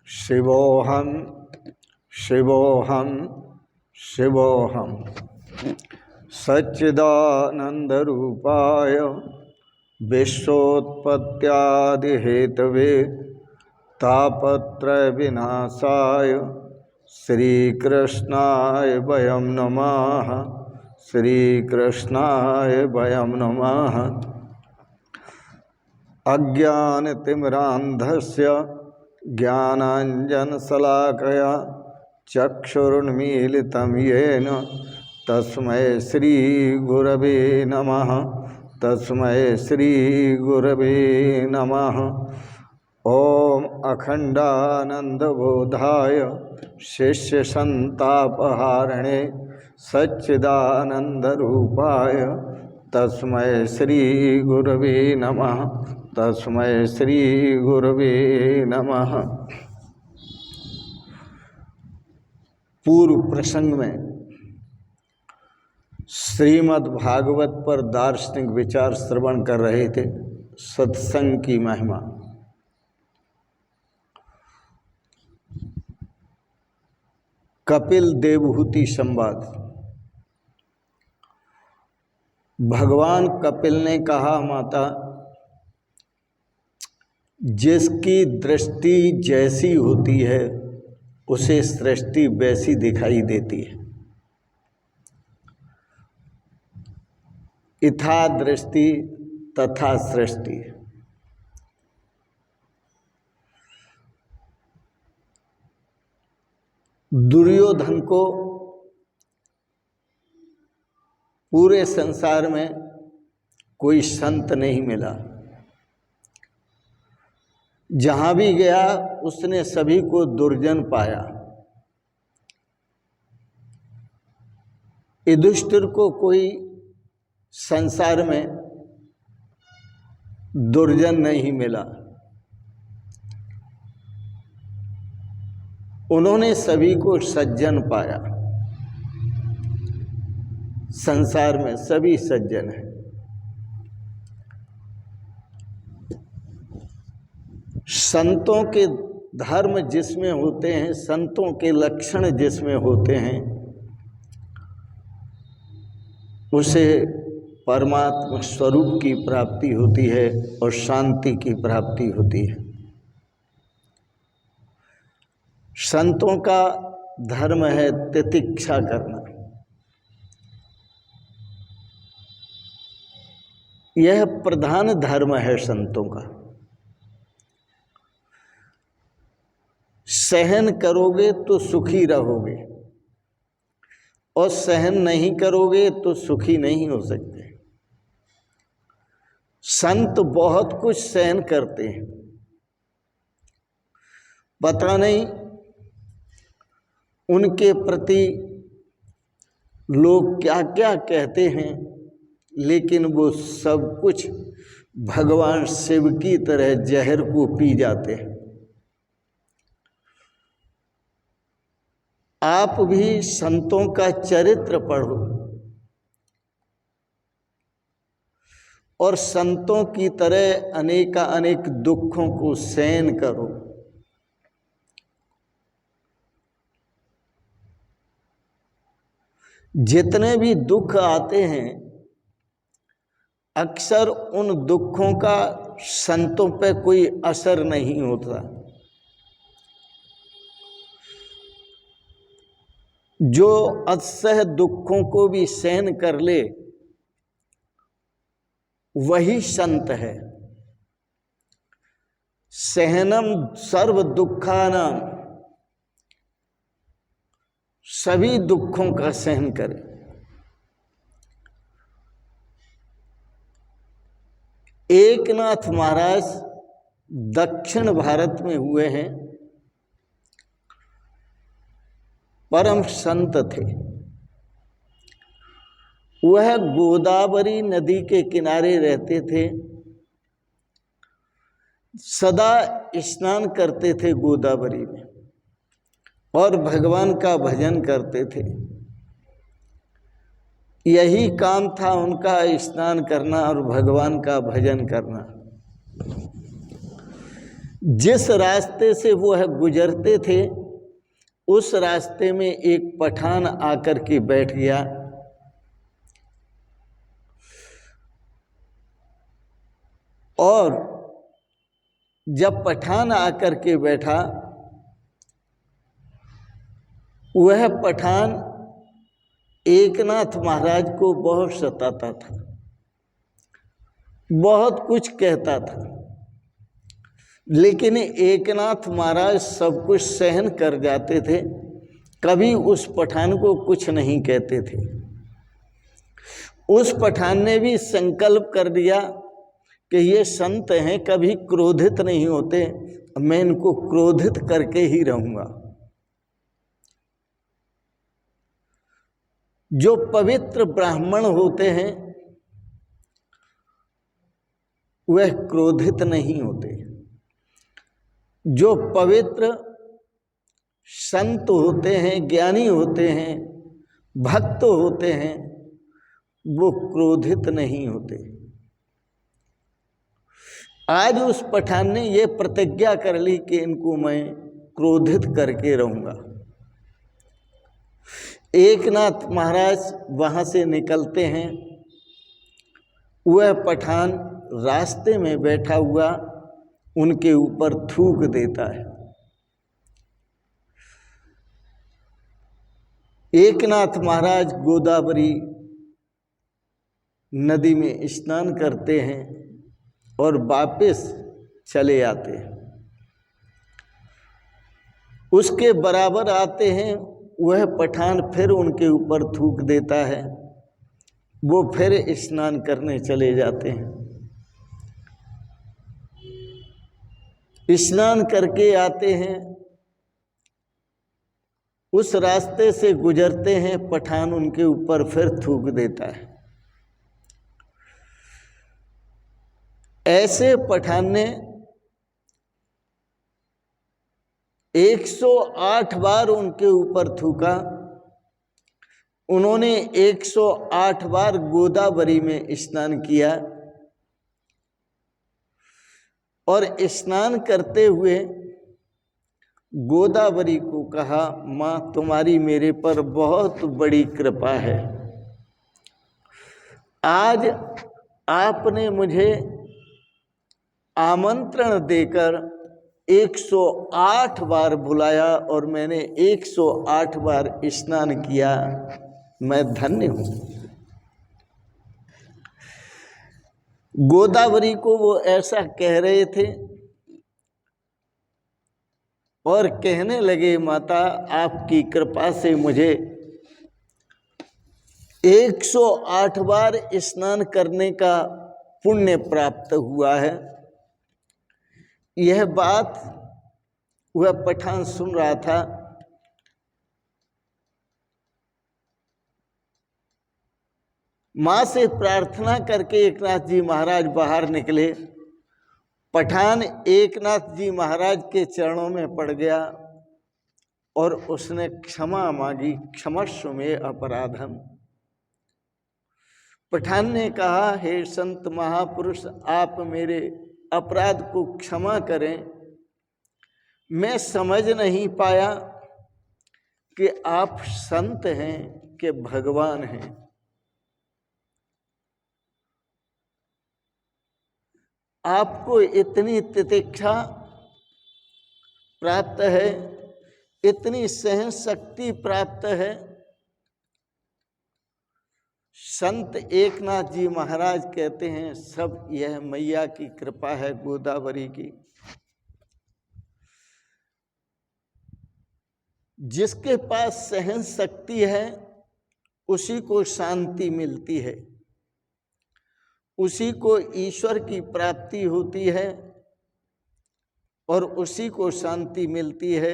शिवोऽहं शिवोऽहं शिवोऽहं सच्चिदानन्दरूपाय विश्वोत्पत्त्यादिहेतवे तापत्रयविनाशाय श्रीकृष्णाय वयं नमः। श्रीकृष्णाय वयं नमः। अज्ञानतिमिरान्धस्य ज्ञानाञ्जनशलाकया चक्षुरुन्मीलितं येन तस्मै श्रीगुरवे नमः। तस्मै श्रीगुरवे नमः। ॐ अखण्डानन्दबोधाय शिष्यसन्तापहारिणे सच्चिदानन्दरूपाय तस्मै श्रीगुरवे नमः। तस्मै श्रीगुरवे नमः। पूर्व प्रसंग में श्रीमद् भागवत पर दार्शनिक विचार श्रवण कर रहे थे। सत्संग की महिमा। कपिल देवहूति संवाद। भगवान कपिल ने कहा, माता, जिसकी दृष्टि जैसी होती है उसे सृष्टि वैसी दिखाई देती है। इथा दृष्टि तथा सृष्टि। दुर्योधन को पूरे संसार में कोई संत नहीं मिला। जहां भी गया उसने सभी को दुर्जन पाया। युधिष्ठिर को कोई संसार में दुर्जन नहीं मिला। उन्होंने सभी को सज्जन पाया। संसार में सभी सज्जन हैं। संतों के धर्म जिसमें होते हैं, संतों के लक्षण जिसमें होते हैं, उसे परमात्मा स्वरूप की प्राप्ति होती है और शांति की प्राप्ति होती है। संतों का धर्म है तितिक्षा करना। यह प्रधान धर्म है संतों का। सहन करोगे तो सुखी रहोगे और सहन नहीं करोगे तो सुखी नहीं हो सकते। संत बहुत कुछ सहन करते हैं। पता नहीं उनके प्रति लोग क्या क्या कहते हैं, लेकिन वो सब कुछ भगवान शिव की तरह जहर को पी जाते हैं। आप भी संतों का चरित्र पढ़ो और संतों की तरह अनेक दुखों को सहन करो। जितने भी दुख आते हैं, अक्सर उन दुखों का संतों पे कोई असर नहीं होता। जो असह दुखों को भी सहन कर ले वही संत है। सहनम सर्व दुखानाम, सभी दुखों का सहन करे। एकनाथ महाराज दक्षिण भारत में हुए हैं। परम संत थे। वह गोदावरी नदी के किनारे रहते थे। सदा स्नान करते थे गोदावरी में और भगवान का भजन करते थे। यही काम था उनका, स्नान करना और भगवान का भजन करना। जिस रास्ते से वो है गुजरते थे उस रास्ते में एक पठान आकर के बैठ गया। और जब पठान आकर के बैठा, वह पठान एकनाथ महाराज को बहुत सताता था, बहुत कुछ कहता था, लेकिन एकनाथ महाराज सब कुछ सहन कर जाते थे, कभी उस पठान को कुछ नहीं कहते थे। उस पठान ने भी संकल्प कर दिया कि ये संत हैं, कभी क्रोधित नहीं होते, मैं इनको क्रोधित करके ही रहूंगा। जो पवित्र ब्राह्मण होते हैं वह क्रोधित नहीं होते, जो पवित्र संत होते हैं, ज्ञानी होते हैं, भक्त होते हैं, वो क्रोधित नहीं होते। आज उस पठान ने ये प्रतिज्ञा कर ली कि इनको मैं क्रोधित करके रहूंगा। एकनाथ महाराज वहां से निकलते हैं, वह पठान रास्ते में बैठा हुआ उनके ऊपर थूक देता है। एकनाथ महाराज गोदावरी नदी में स्नान करते हैं और वापस चले आते हैं। उसके बराबर आते हैं, वह पठान फिर उनके ऊपर थूक देता है, वो फिर स्नान करने चले जाते हैं। स्नान करके आते हैं, उस रास्ते से गुजरते हैं, पठान उनके ऊपर फिर थूक देता है। ऐसे पठान ने 108 बार उनके ऊपर थूका। उन्होंने 108 बार गोदावरी में स्नान किया और स्नान करते हुए गोदावरी को कहा, माँ तुम्हारी मेरे पर बहुत बड़ी कृपा है, आज आपने मुझे आमंत्रण देकर 108 बार बुलाया और मैंने 108 बार स्नान किया, मैं धन्य हूँ। गोदावरी को वो ऐसा कह रहे थे और कहने लगे, माता आपकी कृपा से मुझे 108 बार स्नान करने का पुण्य प्राप्त हुआ है। यह बात वह पठान सुन रहा था। माँ से प्रार्थना करके एकनाथ जी महाराज बाहर निकले। पठान एकनाथ जी महाराज के चरणों में पड़ गया और उसने क्षमा मांगी, क्षमस्व में अपराधम। पठान ने कहा, हे संत महापुरुष, आप मेरे अपराध को क्षमा करें, मैं समझ नहीं पाया कि आप संत हैं कि भगवान हैं। आपको इतनी तितिक्षा प्राप्त है, इतनी सहन शक्ति प्राप्त है। संत एकनाथ जी महाराज कहते हैं, सब यह मैया की कृपा है, गोदावरी की। जिसके पास सहन शक्ति है उसी को शांति मिलती है, उसी को ईश्वर की प्राप्ति होती है और उसी को शांति मिलती है।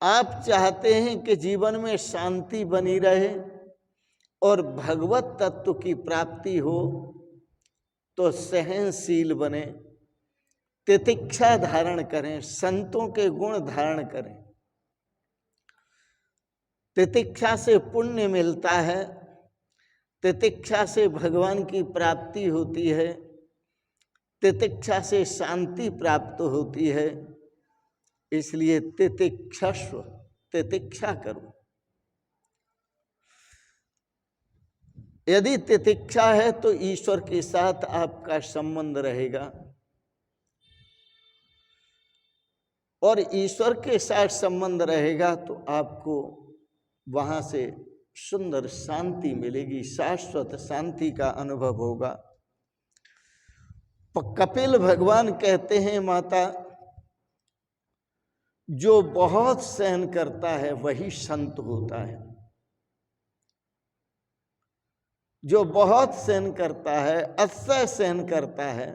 आप चाहते हैं कि जीवन में शांति बनी रहे और भगवत तत्व की प्राप्ति हो, तो सहनशील बने, तितिक्षा धारण करें, संतों के गुण धारण करें। तितिक्षा से पुण्य मिलता है, तितिक्षा से भगवान की प्राप्ति होती है, तितिक्षा से शांति प्राप्त होती है, इसलिए तितिक्षस्व, तितिक्षा करो। यदि तितिक्षा है तो ईश्वर के साथ आपका संबंध रहेगा, और ईश्वर के साथ संबंध रहेगा तो आपको वहां से सुंदर शांति मिलेगी, शाश्वत शांति का अनुभव होगा। कपिल भगवान कहते हैं, माता, जो बहुत सहन करता है वही संत होता है। जो बहुत सहन करता है, अतिशय सहन करता है,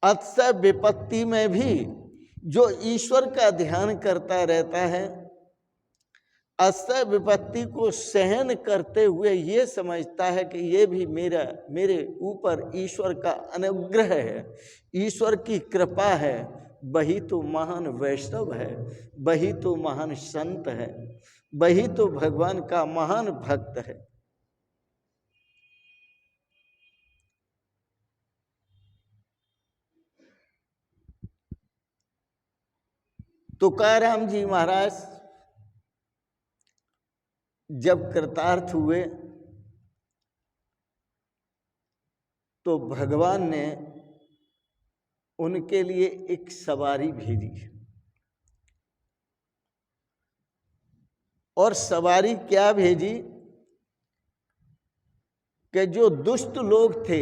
अतिशय विपत्ति में भी जो ईश्वर का ध्यान करता रहता है, अतिशय विपत्ति को सहन करते हुए ये समझता है कि ये भी मेरे ऊपर ईश्वर का अनुग्रह है, ईश्वर की कृपा है, वही तो महान वैष्णव है, वही तो महान संत है, वही तो भगवान का महान भक्त है। तुकाराम जी महाराज जब कृतार्थ हुए तो भगवान ने उनके लिए एक सवारी भेजी, और सवारी क्या भेजी कि जो दुष्ट लोग थे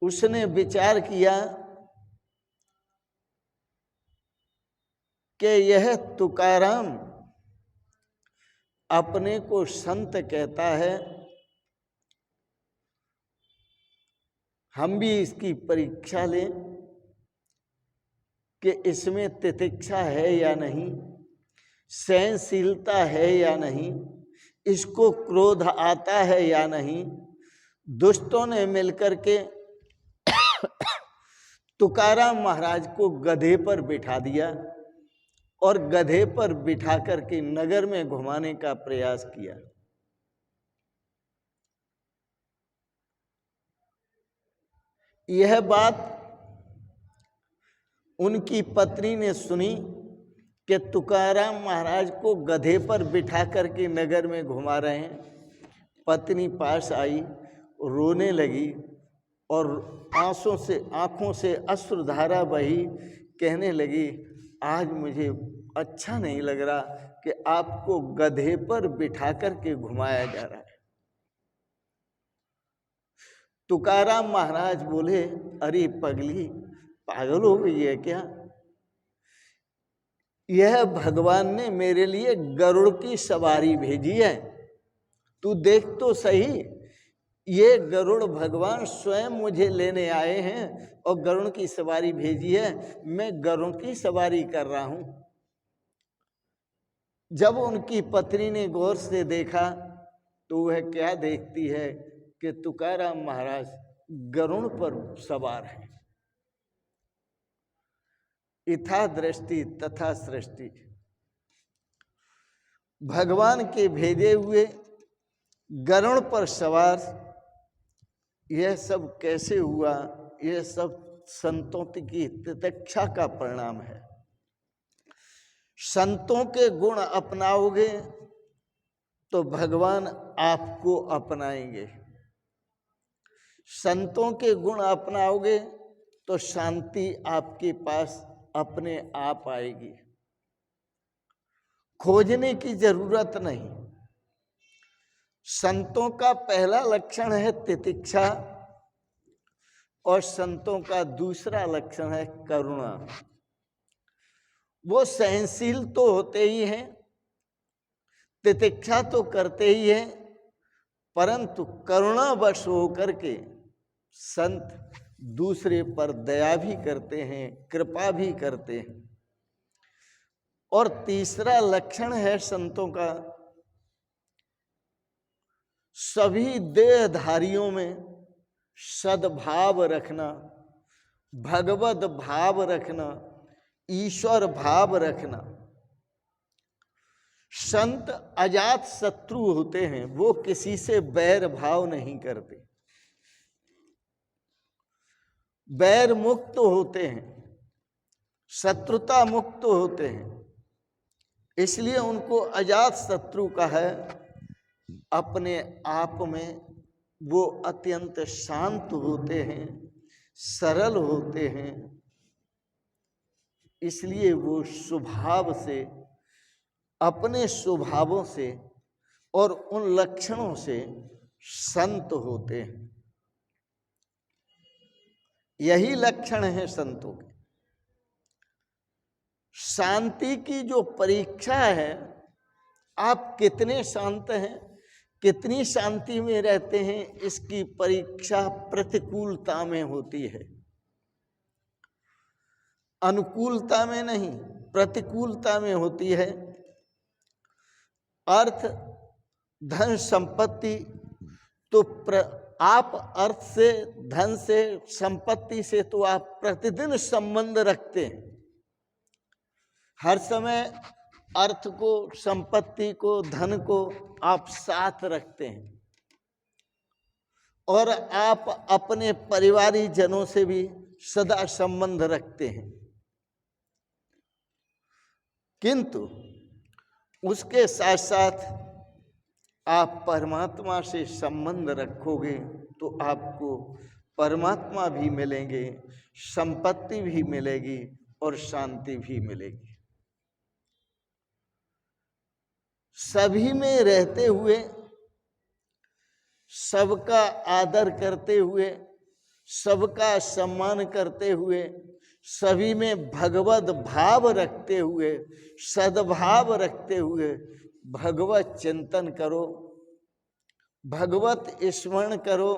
उसने विचार किया कि यह तुकाराम अपने को संत कहता है, हम भी इसकी परीक्षा लें कि इसमें तितिक्षा है या नहीं, सहनशीलता है या नहीं, इसको क्रोध आता है या नहीं। दुष्टों ने मिलकर के तुकाराम महाराज को गधे पर बिठा दिया और गधे पर बिठा करके नगर में घुमाने का प्रयास किया। यह बात उनकी पत्नी ने सुनी कि तुकाराम महाराज को गधे पर बिठा करके नगर में घुमा रहे हैं। पत्नी पास आई, रोने लगी और आंखों से अश्रुधारा बही, कहने लगी, आज मुझे अच्छा नहीं लग रहा कि आपको गधे पर बिठा करके घुमाया जा रहा है। तुकाराम महाराज बोले, अरे पगली, पागल हो गई है क्या? यह भगवान ने मेरे लिए गरुड़ की सवारी भेजी है, तू देख तो सही। ये गरुड़ भगवान स्वयं मुझे लेने आए हैं और गरुड़ की सवारी भेजी है, मैं गरुड़ की सवारी कर रहा हूं। जब उनकी पत्नी ने गौर से देखा तो वह क्या देखती है कि तुकाराम महाराज गरुड़ पर सवार है। इथा दृष्टि तथा सृष्टि, भगवान के भेजे हुए गरुड़ पर सवार, यह सब कैसे हुआ? यह सब संतों की तितिक्षा का परिणाम है। संतों के गुण अपनाओगे तो भगवान आपको अपनाएंगे, संतों के गुण अपनाओगे तो शांति आपके पास अपने आप आएगी, खोजने की जरूरत नहीं। संतों का पहला लक्षण है तितिक्षा और संतों का दूसरा लक्षण है करुणा। वो सहनशील तो होते ही हैं, तितिक्षा तो करते ही हैं, परंतु करुणावश होकर के संत दूसरे पर दया भी करते हैं, कृपा भी करते हैं। और तीसरा लक्षण है संतों का, सभी देहधारियों में सद्भाव रखना, भगवत भाव रखना, ईश्वर भाव रखना। संत अजात शत्रु होते हैं, वो किसी से बैर भाव नहीं करते। बैर मुक्त होते हैं, शत्रुता मुक्त होते हैं। इसलिए उनको अजात शत्रु का है। अपने आप में वो अत्यंत शांत होते हैं, सरल होते हैं। इसलिए वो स्वभाव से, अपने स्वभावों से और उन लक्षणों से संत होते हैं। यही लक्षण है संतों के। शांति की जो परीक्षा है, आप कितने शांत हैं, कितनी शांति में रहते हैं, इसकी परीक्षा प्रतिकूलता में होती है, अनुकूलता में नहीं, प्रतिकूलता में होती है। अर्थ धन संपत्ति तो आप अर्थ से, धन से, संपत्ति से तो आप प्रतिदिन संबंध रखते हैं। हर समय अर्थ को, संपत्ति को, धन को आप साथ रखते हैं। और आप अपने परिवारी जनों से भी सदा संबंध रखते हैं। किंतु उसके साथ साथ आप परमात्मा से संबंध रखोगे तो आपको परमात्मा भी मिलेंगे, संपत्ति भी मिलेगी और शांति भी मिलेगी। सभी में रहते हुए, सबका आदर करते हुए, सबका सम्मान करते हुए, सभी में भगवत भाव रखते हुए, सद्भाव रखते हुए भगवत चिंतन करो, भगवत स्मरण करो,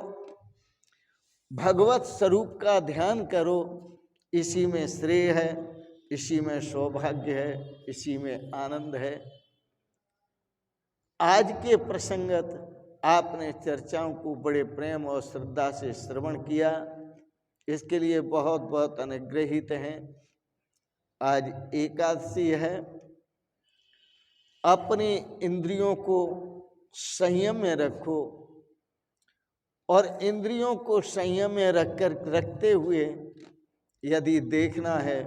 भगवत स्वरूप का ध्यान करो। इसी में श्रेय है, इसी में सौभाग्य है, इसी में आनंद है। आज के प्रसंगत आपने चर्चाओं को बड़े प्रेम और श्रद्धा से श्रवण किया, इसके लिए बहुत बहुत अनुग्रहित हैं। आज एकादशी है। अपनी इंद्रियों को संयम में रखो और इंद्रियों को संयम में रखते हुए यदि देखना है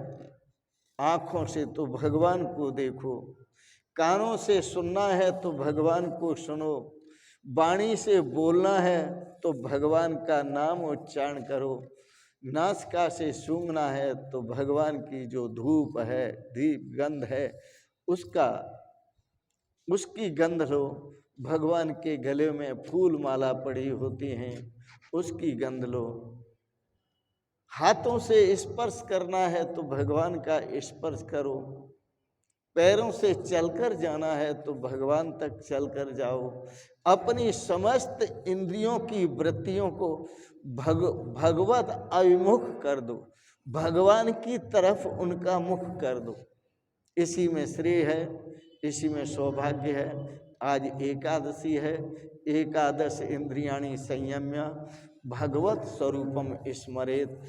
आँखों से तो भगवान को देखो, कानों से सुनना है तो भगवान को सुनो, वाणी से बोलना है तो भगवान का नाम उच्चारण करो, नासिका से सूंघना है तो भगवान की जो धूप है, दीप गंध है, उसकी गंध लो। भगवान के गले में फूल माला पड़ी होती हैं, उसकी गंध लो। हाथों से स्पर्श करना है तो भगवान का स्पर्श करो। पैरों से चलकर जाना है तो भगवान तक चलकर जाओ। अपनी समस्त इंद्रियों की वृत्तियों को भगवत अभिमुख कर दो, भगवान की तरफ उनका मुख कर दो। इसी में श्रेय है, इसी में सौभाग्य है। आज एकादशी है। एकादश इंद्रियाणि संयम्य भगवत स्वरूपम स्मरेत।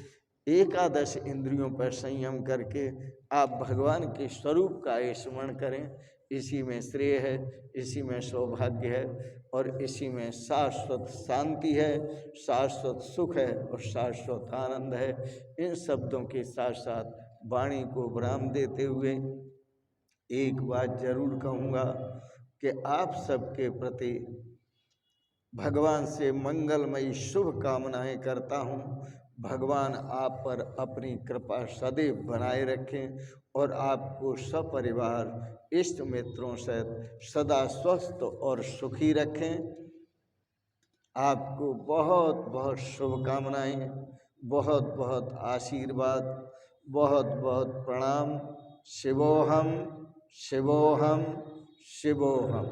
एकादश इंद्रियों पर संयम करके आप भगवान के स्वरूप का स्मरण करें। इसी में श्रेय है, इसी में सौभाग्य है और इसी में शाश्वत शांति है, शाश्वत सुख है और शाश्वत आनंद है। इन शब्दों के साथ साथ वाणी को विराम देते हुए एक बात जरूर कहूँगा कि आप सबके प्रति भगवान से मंगलमयी शुभ कामनाएं करता हूँ। भगवान आप पर अपनी कृपा सदैव बनाए रखें और आपको सपरिवार इष्ट मित्रों से सदा स्वस्थ और सुखी रखें। आपको बहुत बहुत शुभकामनाएं, बहुत बहुत आशीर्वाद, बहुत बहुत प्रणाम। शिवोहम शिवोहम शिवोहम।